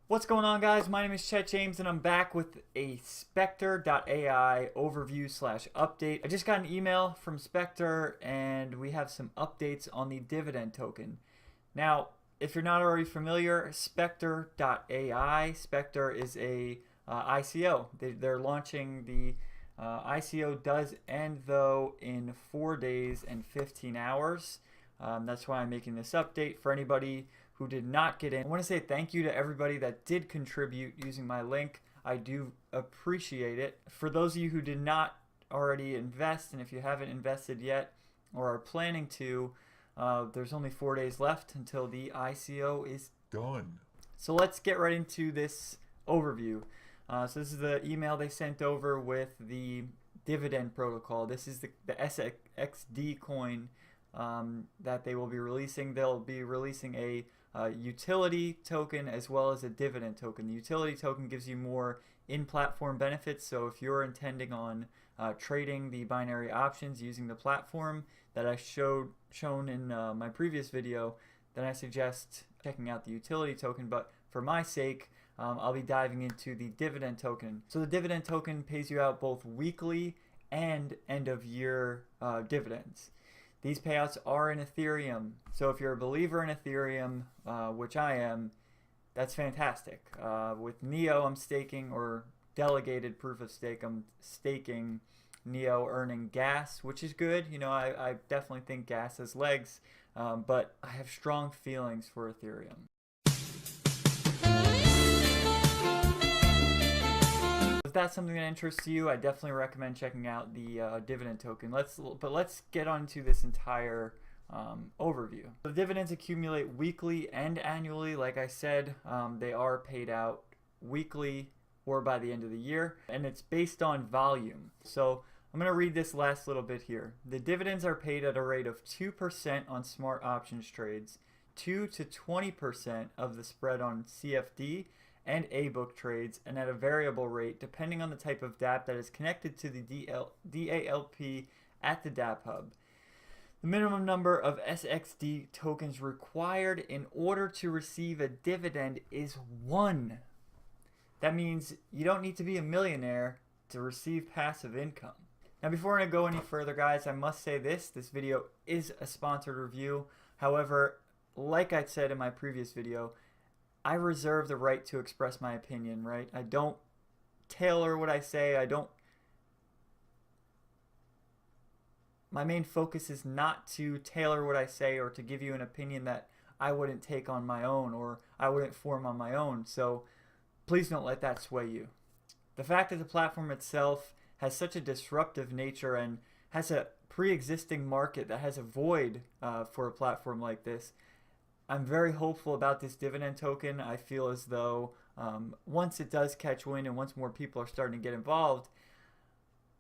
What's going on, guys? My name is Chet James and I'm back with a Spectre.ai overview slash update. I just got an email from Spectre and we have some updates on the dividend token. Now, if you're not already familiar, Spectre.ai, Spectre is a ICO. They're launching the ICO does end though in 4 days and 15 hours. That's why I'm making this update for anybody who did not get in. I want to say thank you to everybody that did contribute using my link. I do appreciate it. For those of you who did not already invest, and if you haven't invested yet or are planning to, there's only 4 days left until the ICO is done. So let's get right into this overview. So this is the email they sent over with the dividend protocol. This is the SXD coin that they will be releasing. They'll be releasing a utility token as well as a dividend token. The utility token gives you more in-platform benefits, so if you're intending on trading the binary options using the platform that I shown in my previous video, then I suggest checking out the utility token. But for my sake, I'll be diving into the dividend token. So the dividend token pays you out both weekly and end-of-year dividends. These payouts are in Ethereum, so if you're a believer in Ethereum, which I am, that's fantastic. With Neo, I'm staking, or delegated proof of stake, I'm staking Neo earning gas, which is good. You know, I definitely think gas has legs, but I have strong feelings for Ethereum. If that's something that interests you, I definitely recommend checking out the dividend token. Let's get on to this entire overview. The dividends accumulate weekly and annually. Like I said, they are paid out weekly or by the end of the year, and it's based on volume. So I'm going to read this last little bit here. The dividends are paid at a rate of 2% on smart options trades, 2 to 20% of the spread on CFD and A-book trades, and at a variable rate depending on the type of dApp that is connected to the DALP at the dApp hub. The minimum number of SXD tokens required in order to receive a dividend is 1. That means you don't need to be a millionaire to receive passive income. Now, before I go any further, guys, I must say this video is a sponsored review. However, like I said in my previous video, I reserve the right to express my opinion, right? I don't tailor what I say. My main focus is not to tailor what I say or to give you an opinion that I wouldn't take on my own or I wouldn't form on my own. So please don't let that sway you. The fact that the platform itself has such a disruptive nature and has a pre-existing market that has a void for a platform like this, I'm very hopeful about this dividend token. I feel as though once it does catch wind and once more people are starting to get involved,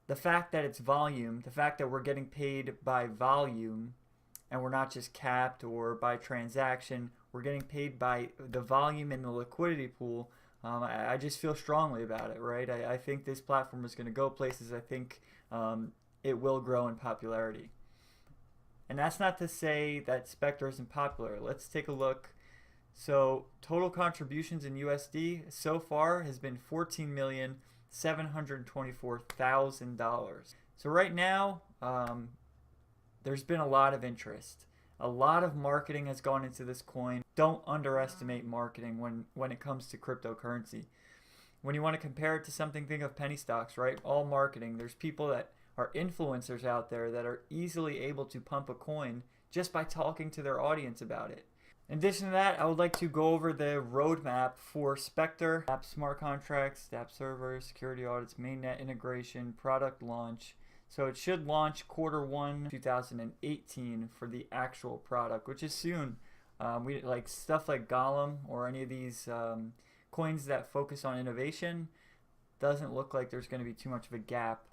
the fact that it's volume, the fact that we're getting paid by volume and we're not just capped or by transaction, we're getting paid by the volume in the liquidity pool. I just feel strongly about it, right? I think this platform is going to go places. I think it will grow in popularity. And that's not to say that Spectre isn't popular. Let's take a look. So total contributions in USD so far has been $14,724,000. So right now, there's been a lot of interest. A lot of marketing has gone into this coin. Don't underestimate marketing when it comes to cryptocurrency. When you want to compare it to something, think of penny stocks, right? All marketing. There's people that are influencers out there that are easily able to pump a coin just by talking to their audience about it. In addition to that, I would like to go over the roadmap for Spectre, dApp smart contracts, dApp servers, security audits, mainnet integration, product launch. So it should launch Q1 2018 for the actual product, which is soon. We like stuff like Golem or any of these coins that focus on innovation. Doesn't look like there's going to be too much of a gap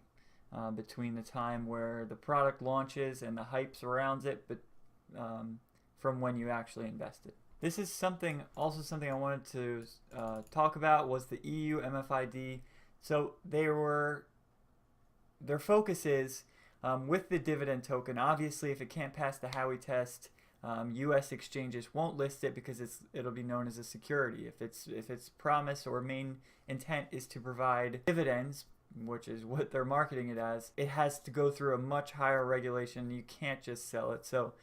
between the time where the product launches and the hype surrounds it, but from when you actually invested. This is something I wanted to talk about was the EU MFID. So they were their focus is with the dividend token. Obviously, if it can't pass the Howey test, U.S. exchanges won't list it because it'll be known as a security. If its promise or main intent is to provide dividends, which is what they're marketing it as, it has to go through a much higher regulation. You can't just sell it. So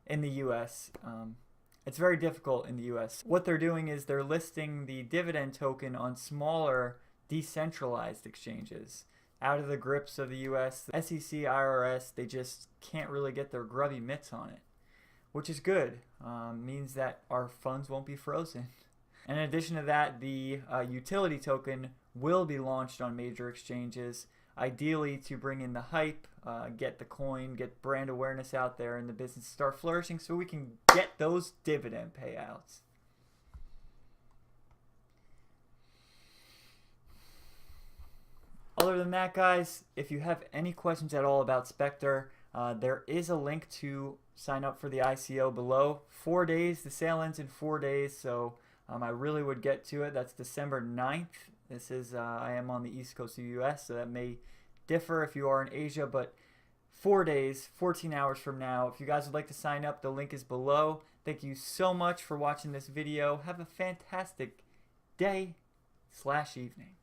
in the U.S., it's very difficult in the U.S. What they're doing is they're listing the dividend token on smaller decentralized exchanges out of the grips of the U.S. The SEC, IRS, they just can't really get their grubby mitts on it, which is good. Means that our funds won't be frozen. And in addition to that, the utility token will be launched on major exchanges, ideally to bring in the hype, get the coin, get brand awareness out there, and the business start flourishing so we can get those dividend payouts. Other than that, guys, if you have any questions at all about Spectre, there is a link to sign up for the ICO below. 4 days, the sale ends in 4 days, so I really would get to it. That's December 9th. This is, I am on the East Coast of the US, so that may differ if you are in Asia, but 4 days, 14 hours from now. If you guys would like to sign up, the link is below. Thank you so much for watching this video. Have a fantastic day/evening.